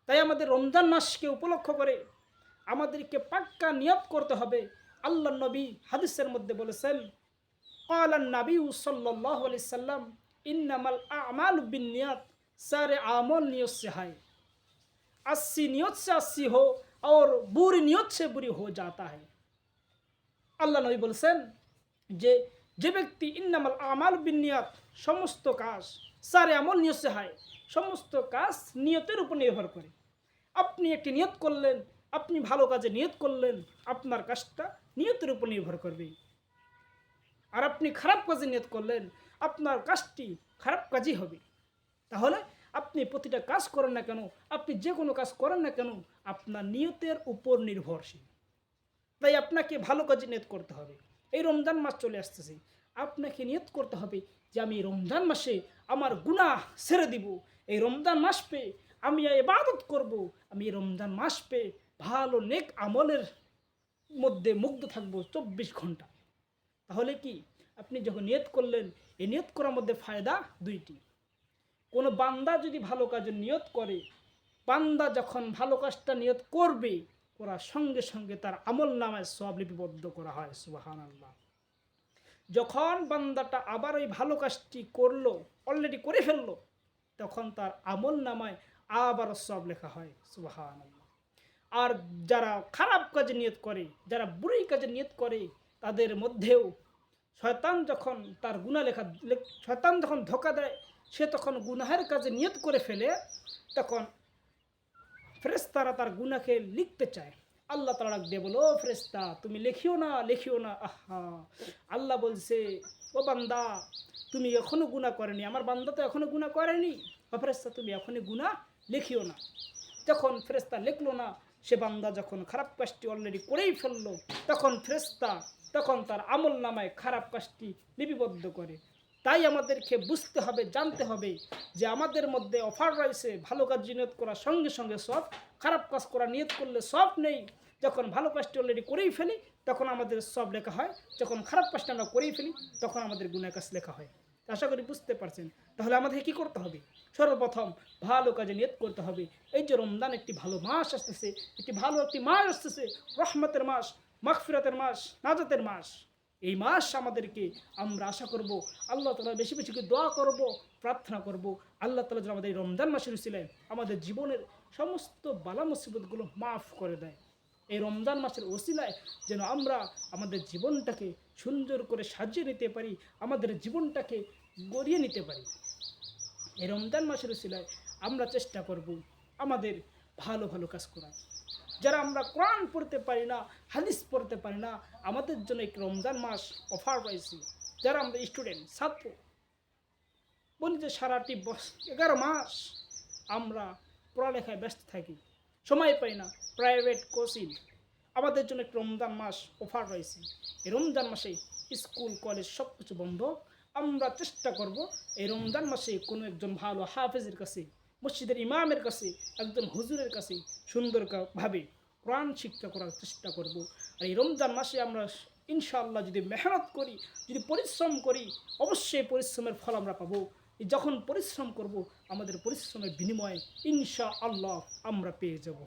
তাই আমাদের রমজান মাসকে উপলক্ষ করে আমাদেরকে পাক্কা নিয়ত করতে হবে। আল্লাহ নবী হাদিসের মধ্যে বলেছেন, ক্বালান নবী সাল্লাল্লাহু আলাইহি সাল্লাম, ইন্নামাল আমালু বিন্নিয়াত, सारे आमल नियत से है, अस्सी नियत से अस्सी हो और बुरी नियत से बुरी हो जाता है। আল্লাহ নবী বলছেন যে যে ব্যক্তি ইন্নামাল আমাল বিন্নিয়াত, সমস্ত কাজ, সারে আমল নিয়ত সে হয়, সমস্ত কাজ নিয়তের উপর নির্ভর করে। আপনি একটি নিয়ত করলেন, আপনি ভালো কাজে নিয়ত করলেন, আপনার কাজটা নিয়তের উপর নির্ভর করবে। আর আপনি খারাপ কাজে নিয়ত করলেন, আপনার কাজটি খারাপ কাজই হবে। তাহলে আপনি প্রতিটা কাজ করেন না কেন, আপনি যে কোনো কাজ করেন না কেন, আপনার নিয়তের উপর নির্ভরশীল। তাই আপনাকে ভালো কাজে নিয়ত করতে হবে। এই রমজান মাস চলে আসতেছে, আপনাকে নিয়ত করতে হবে যে আমি রমজান মাসে আমার গুনাহ ছেড়ে দিব, এই রমজান মাস পেয়ে আমি ইবাদত করব, আমি এই রমজান মাস পেয়ে ভালো নেক আমলের মধ্যে মুগ্ধ থাকবো 24 ঘন্টা। তাহলে কি আপনি যখন নিয়ত করলেন, এই নিয়ত করার মধ্যে ফায়দা দুইটি। কোনো বান্দা যদি ভালো কাজে নিয়ত করে, বান্দা যখন ভালো কাজটা নিয়ত করবে, করার সঙ্গে সঙ্গে তার আমল নামায় সওয়াব লিপিবদ্ধ করা হয়। সুবহানাল্লাহ। যখন বান্দাটা আবার ওই ভালো কাজটি করলো, অলরেডি করে ফেললো, তখন তার আমল নামায় আবার সওয়াব লেখা হয়। সুবহানাল্লাহ। আর যারা খারাপ কাজে নিয়ত করে, যারা বুড়ি কাজে নিয়ত করে, তাদের মধ্যেও শয়তান যখন তার গুনাহ শয়তান যখন ধোঁকা দেয়, সে তখন গুনাহের কাজে নিয়ত করে ফেলে, তখন ফেরেশতারা তার গুনাহকে লিখতে চায়। আল্লাহ তাআলা ডাক দিয়ে বলো, ফেরেশতা তুমি লিখিও না, লিখিও না। আহা, আল্লাহ বলছে, ও বান্দা তুমি এখনো গুনাহ করেনি, আমার বান্দা তো এখনো গুনাহ করেনি, ও ফেরেশতা তুমি এখনই গুনাহ লিখিও না। যখন ফেরেশতা লিখলো না, সে বান্দা যখন খারাপ কাজটি অলরেডি করেই ফেললো, তখন ফেরেশতা তখন তার আমল নামায় খারাপ কাজটি লিপিবদ্ধ করে। তাই আমাদেরকে বুঝতে হবে, জানতে হবে যে আমাদের মধ্যে অফার রয়েছে ভালো কাজ নিয়ত করার সঙ্গে সঙ্গে সব, খারাপ কাজ করা নিয়ত করলে সব নেই। যখন ভালো কাজটি অলরেডি করেই ফেলি তখন আমাদের সব লেখা হয়, যখন খারাপ কাজটা আমরা করেই ফেলি তখন আমাদের গুনাহ কাজ লেখা হয়। আশা করি বুঝতে পারছেন। তাহলে আমাদের কী করতে হবে? সর্বপ্রথম ভালো কাজে নিয়ত করতে হবে। এই যে রমজান একটি ভালো মাস আসতেছে, একটি মাস আসতেছে, রহমতের মাস, মাগফিরাতের মাস, নাজাতের মাস। এই মাস আমাদেরকে, আমরা আশা করব আল্লাহ তাআলা বেশি বেশি করে দোয়া করব, প্রার্থনা করব আল্লাহ তাআলা যেন আমাদের এই রমজান মাসের উসিলায় আমাদের জীবনের সমস্ত বালা মুসিবতগুলো মাফ করে দেয়। এই রমজান মাসের ওসিলায় যেন আমরা আমাদের জীবনটাকে সুন্দর করে সাজিয়ে নিতে পারি, আমাদের জীবনটাকে গড়িয়ে নিতে পারি। এই রমজান মাসের উসিলায় আমরা চেষ্টা করব আমাদের ভালো ভালো কাজ করার। যারা আমরা কোরআন পড়তে পারি না, হাদিস পড়তে পারি না, আমাদের জন্য এক রমজান মাস অফার রয়েছে। যারা আমরা স্টুডেন্ট, ছাত্র, বলি যে সারাটি 11 মাস আমরা পড়ালেখায় ব্যস্ত থাকি, সময় পাই না, প্রাইভেট কোচিং, আমাদের জন্য এক রমজান মাস অফার রয়েছে। এই রমজান মাসে স্কুল কলেজ সব কিছু বন্ধ। আমরা চেষ্টা করব এই রমজান মাসে কোনো একজন ভালো হাফেজের কাছে, মসজিদের ইমামের কাছে, একজন হুজুরের কাছে সুন্দরভাবে কোরআন শিক্ষা করার চেষ্টা করব। আর এই রমজান মাসে আমরা ইনশাআল্লাহ যদি মেহনত করি, যদি পরিশ্রম করি, অবশ্যই পরিশ্রমের ফল আমরা পাবো। যখন পরিশ্রম করব, আমাদের পরিশ্রমের বিনিময়ে ইনশাআল্লাহ আমরা পেয়ে যাব।